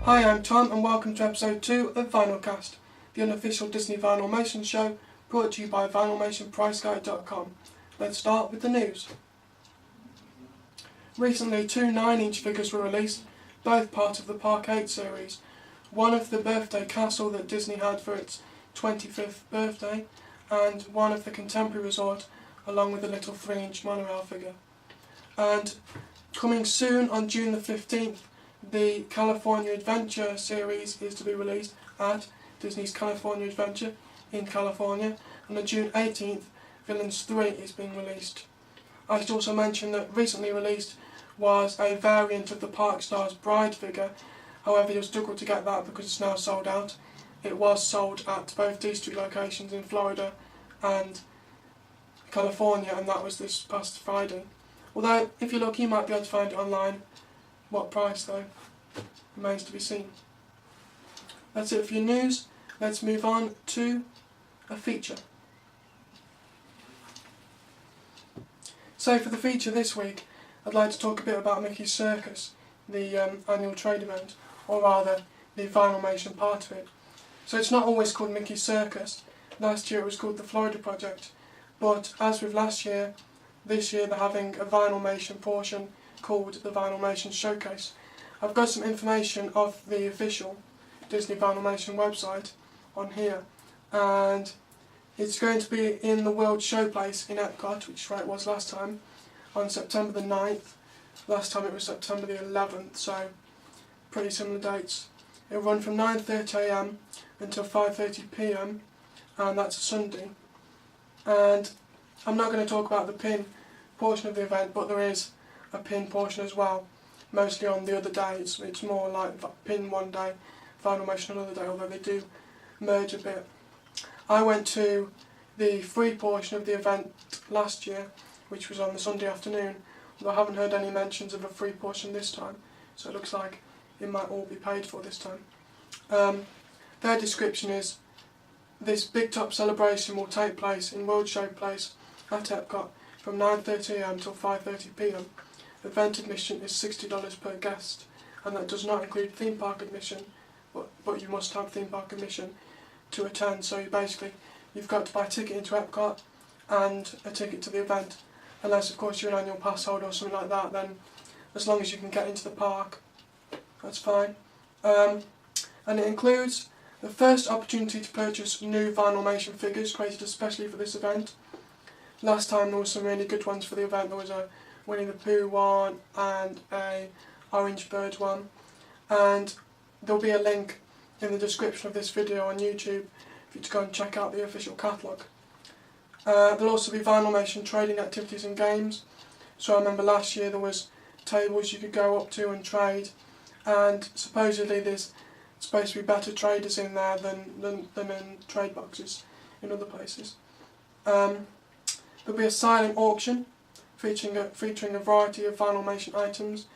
Hi, I'm Tom and welcome to episode 2 of VinylCast, the unofficial Disney Vinylmation show brought to you by VinylmationPriceGuide.com. Let's start with the news. Recently, 2 9-inch figures were released, both part of the Park 8 series. One of the birthday castle that Disney had for its 25th birthday, and one of the contemporary resort, along with a little 3-inch monorail figure. And coming soon on June the 15th, the California Adventure series is to be released at Disney's California Adventure in California, and on June 18th, Villains 3 is being released. I should also mention that recently released was a variant of the Park Stars Bride figure. However, you'll struggle to get that because it's now sold out. It was sold at both these 2 locations in Florida and California, and that was this past Friday. Although, if you're lucky, you might be able to find it online. What price, though, remains to be seen. That's it for your news. Let's move on to a feature. So for the feature this week, I'd like to talk a bit about Mickey's Circus, the annual trade event, or rather, the Vinylmation part of it. So it's not always called Mickey's Circus. Last year it was called the Florida Project, but as with last year, this year they're having a Vinylmation portion called the Vinylmation Showcase. I've got some information of the official Disney Vinylmation website on here, and it's going to be in the World Showplace in Epcot, which is where it was last time, on September the 9th. Last time it was September the 11th, so pretty similar dates. It'll run from 9:30 AM until 5:30 PM, and that's a Sunday. And I'm not going to talk about the pin portion of the event, but there is a pin portion as well, mostly on the other days. It's more like pin one day, Vinylmation another day, although they do merge a bit. I went to the free portion of the event last year, which was on the Sunday afternoon, although I haven't heard any mentions of a free portion this time, so it looks like it might all be paid for this time. Their description is, this big top celebration will take place in World Showplace at Epcot from 9:30 AM till 5:30 PM. Event admission is $60 per guest, and that does not include theme park admission, but you must have theme park admission to attend. So you've got to buy a ticket into Epcot and a ticket to the event, unless of course you're an annual pass holder or something like that. Then as long as you can get into the park, that's fine. And it includes the first opportunity to purchase new Vinylmation figures created especially for this event. Last time there were some really good ones for the event. There was a Winnie the Pooh one and a Orange Bird one, and there'll be a link in the description of this video on YouTube for you to go and check out the official catalogue. There'll also be Vinylmation trading activities and games. So I remember last year there was tables you could go up to and trade, and supposedly there's supposed to be better traders in there than in trade boxes in other places. There'll be a silent auction featuring a variety of Vinylmation items,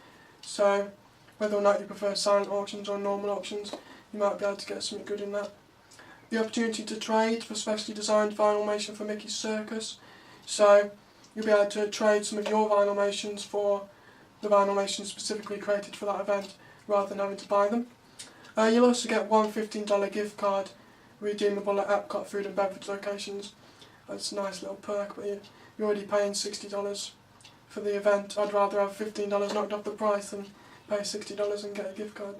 so whether or not you prefer silent auctions or normal auctions, you might be able to get something good in that. The opportunity to trade for specially designed Vinylmation for Mickey's Circus, so you'll be able to trade some of your Vinylmations for the Vinylmation specifically created for that event, rather than having to buy them. You'll also get one $15 gift card redeemable at Epcot food and beverage locations. That's a nice little perk, but you're already paying $60 for the event. I'd rather have $15 knocked off the price than pay $60 and get a gift card.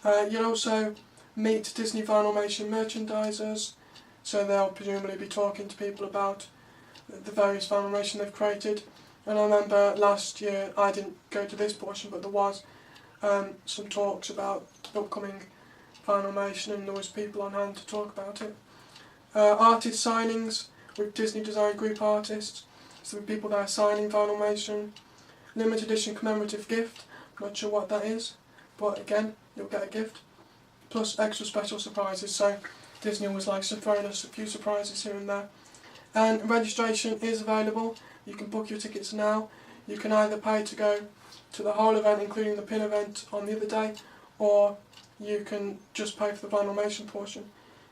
But you'll also meet Disney Vinylmation merchandisers, so they'll presumably be talking to people about the various Vinylmation they've created. And I remember last year, I didn't go to this portion, but there was some talks about upcoming Vinylmation, and there was people on hand to talk about it. Artist signings with Disney Design Group artists, so the people that are signing Vinylmation. Limited edition commemorative gift, not sure what that is, but again, you'll get a gift. Plus extra special surprises, so Disney was like throwing us a few surprises here and there. And registration is available. You can book your tickets now. You can either pay to go to the whole event, including the pin event on the other day, or you can just pay for the Vinylmation portion.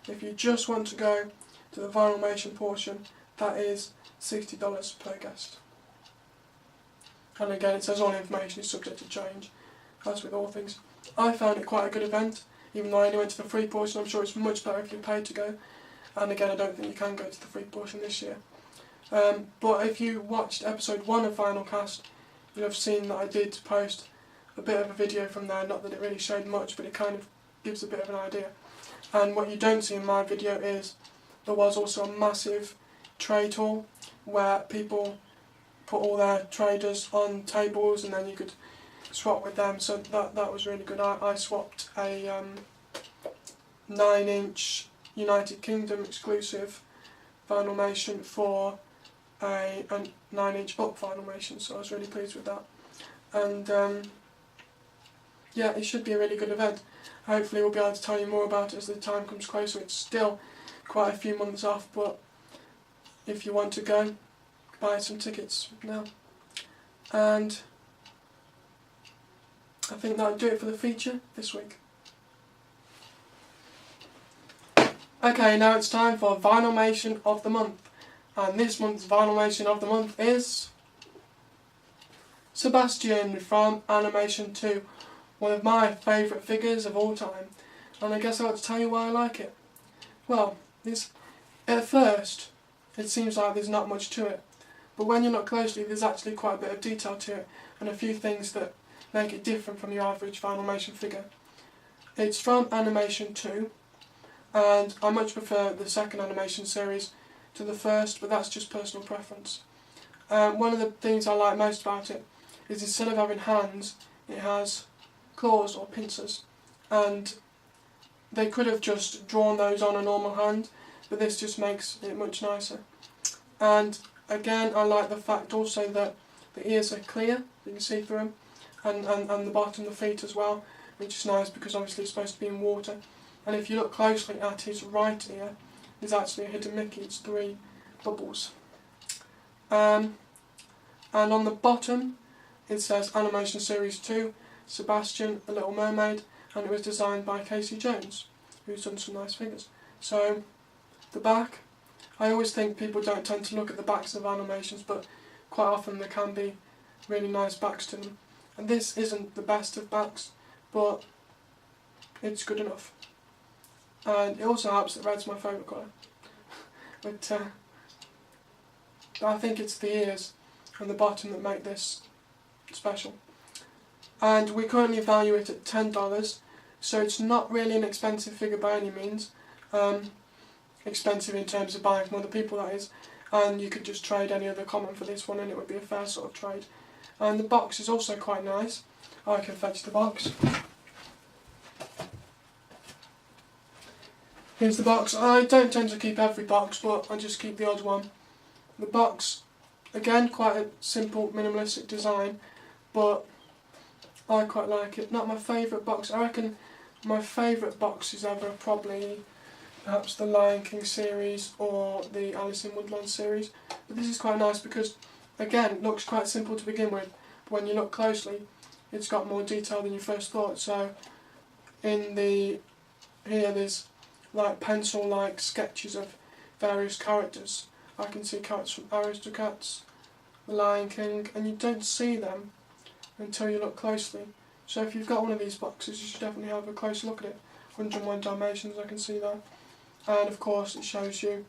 If you just want to go to the Vinylmation portion, that is $60 per guest. And again, it says all information is subject to change. as with all things. I found it quite a good event, even though I only went to the free portion. I'm sure it's much better if you paid to go, and again I don't think you can go to the free portion this year. But if you watched episode 1 of VinylCast, you'll have seen that I did post a bit of a video from there, not that it really showed much, but it kind of gives a bit of an idea. And what you don't see in my video is there was also a massive trade hall where people put all their traders on tables and then you could swap with them, so that was really good. I swapped a 9-inch United Kingdom exclusive Vinylmation for a 9-inch up Vinylmation, so I was really pleased with that. And yeah, it should be a really good event. Hopefully we'll be able to tell you more about it as the time comes closer. It's still quite a few months off, but if you want to go, buy some tickets now. And I think that'll do it for the feature this week. Okay, now it's time for Vinylmation of the Month. And this month's Vinylmation of the Month is Sebastian from Animation 2. One of my favourite figures of all time. And I guess I ought to tell you why I like it. Well, at first, it seems like there's not much to it. But when you look closely, there's actually quite a bit of detail to it, and a few things that make it different from your average Vinylmation figure. It's from Animation 2, and I much prefer the second animation series to the first, but that's just personal preference. One of the things I like most about it is instead of having hands, it has claws or pincers, and they could have just drawn those on a normal hand, but this just makes it much nicer. And again, I like the fact also that the ears are clear, you can see through them, and the bottom, the feet as well, which is nice because obviously it's supposed to be in water. And if you look closely at his right ear, there's actually a hidden Mickey, it's 3 bubbles. And on the bottom it says Animation Series 2, Sebastian, The Little Mermaid, and it was designed by Casey Jones, who's done some nice figures. So, the back, I always think people don't tend to look at the backs of animations, but quite often there can be really nice backs to them. And this isn't the best of backs, but it's good enough. And it also helps that red's my favourite colour. But I think it's the ears and the bottom that make this special. And we currently value it at $10, so it's not really an expensive figure by any means. Expensive in terms of buying from other people, that is, and you could just trade any other common for this one and it would be a fair sort of trade. And the box is also quite nice. I can fetch the box. Here's the box. I don't tend to keep every box, but I just keep the odd one. The box, again, quite a simple minimalistic design, but I quite like it. Not my favourite box. I reckon my favourite box is ever probably perhaps the Lion King series or the Alice in Wonderland series. But this is quite nice because, again, it looks quite simple to begin with, but when you look closely, it's got more detail than you first thought. So, here there's like pencil-like sketches of various characters. I can see characters from Aristocats, the Lion King, and you don't see them until you look closely. So if you've got one of these boxes, you should definitely have a close look at it. 101 Dalmatians, I can see that. And of course it shows you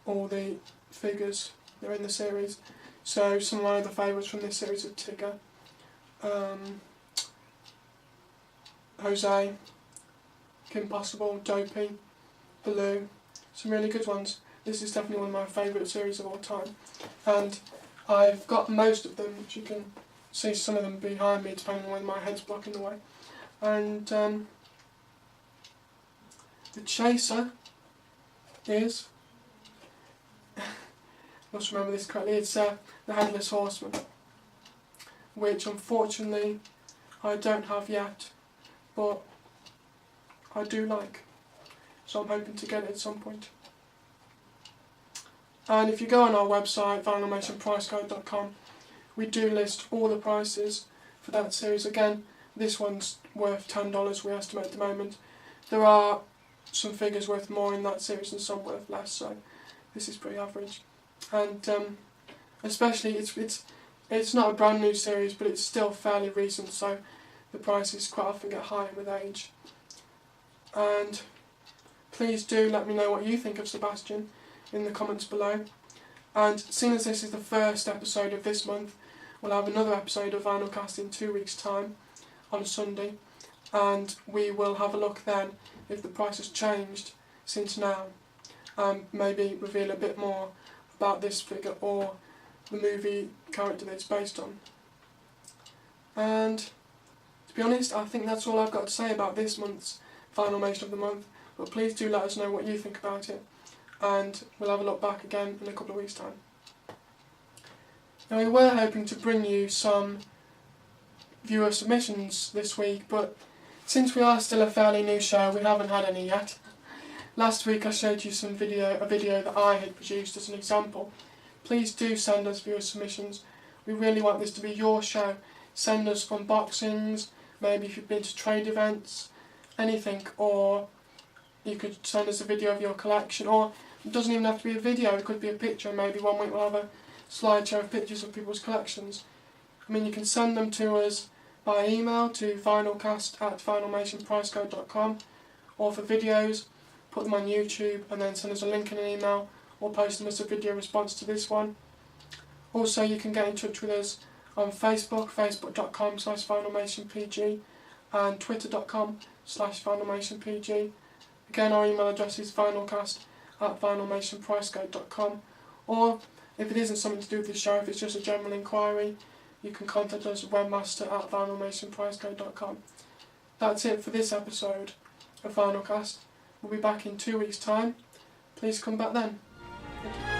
all the figures that are in the series. So some of my other favourites from this series are Tigger, Jose, Kim Possible, Dopey, Baloo, some really good ones. This is definitely one of my favourite series of all time. And I've got most of them, which you can see some of them behind me depending on when my head's blocking the way. And the chaser is, must remember this correctly, it's the Headless Horseman, which unfortunately I don't have yet, but I do like, so I'm hoping to get it at some point. And if you go on our website, vinylmationpriceguide.com, we do list all the prices for that series. Again, this one's worth $10 we estimate at the moment. There are some figures worth more in that series and some worth less, so this is pretty average. And especially it's not a brand new series, but it's still fairly recent, so the prices quite often get higher with age. And please do let me know what you think of Sebastian in the comments below. And seeing as this is the first episode of this month, we'll have another episode of VinylCast in 2 weeks' time on a Sunday, and we will have a look then if the price has changed since now, and maybe reveal a bit more about this figure or the movie character that it's based on. And to be honest, I think that's all I've got to say about this month's Vinylmation of the month, but please do let us know what you think about it, and we'll have a look back again in a couple of weeks' time. Now, we were hoping to bring you some viewer submissions this week, but since we are still a fairly new show, we haven't had any yet. Last week I showed you a video that I had produced as an example. Please do send us viewer submissions. We really want this to be your show. Send us unboxings, maybe if you've been to trade events, anything, or you could send us a video of your collection, or it doesn't even have to be a video, it could be a picture. Maybe one week we'll have a slideshow of pictures of people's collections. I mean, you can send them to us by email to vinylcast@vinylmationpricecode.com, or for videos, put them on YouTube and then send us a link in an email, or post them as a video response to this one. Also, you can get in touch with us on Facebook, facebook.com/vinylmationpg, and twitter.com/vinylmationpg. Again, our email address is vinylcast@vinylmationpricecode.com, or if it isn't something to do with the show, if it's just a general inquiry, you can contact us at webmaster@vinylmationpricecode.com. That's it for this episode of VinylCast. We'll be back in 2 weeks' time. Please come back then. Thank you.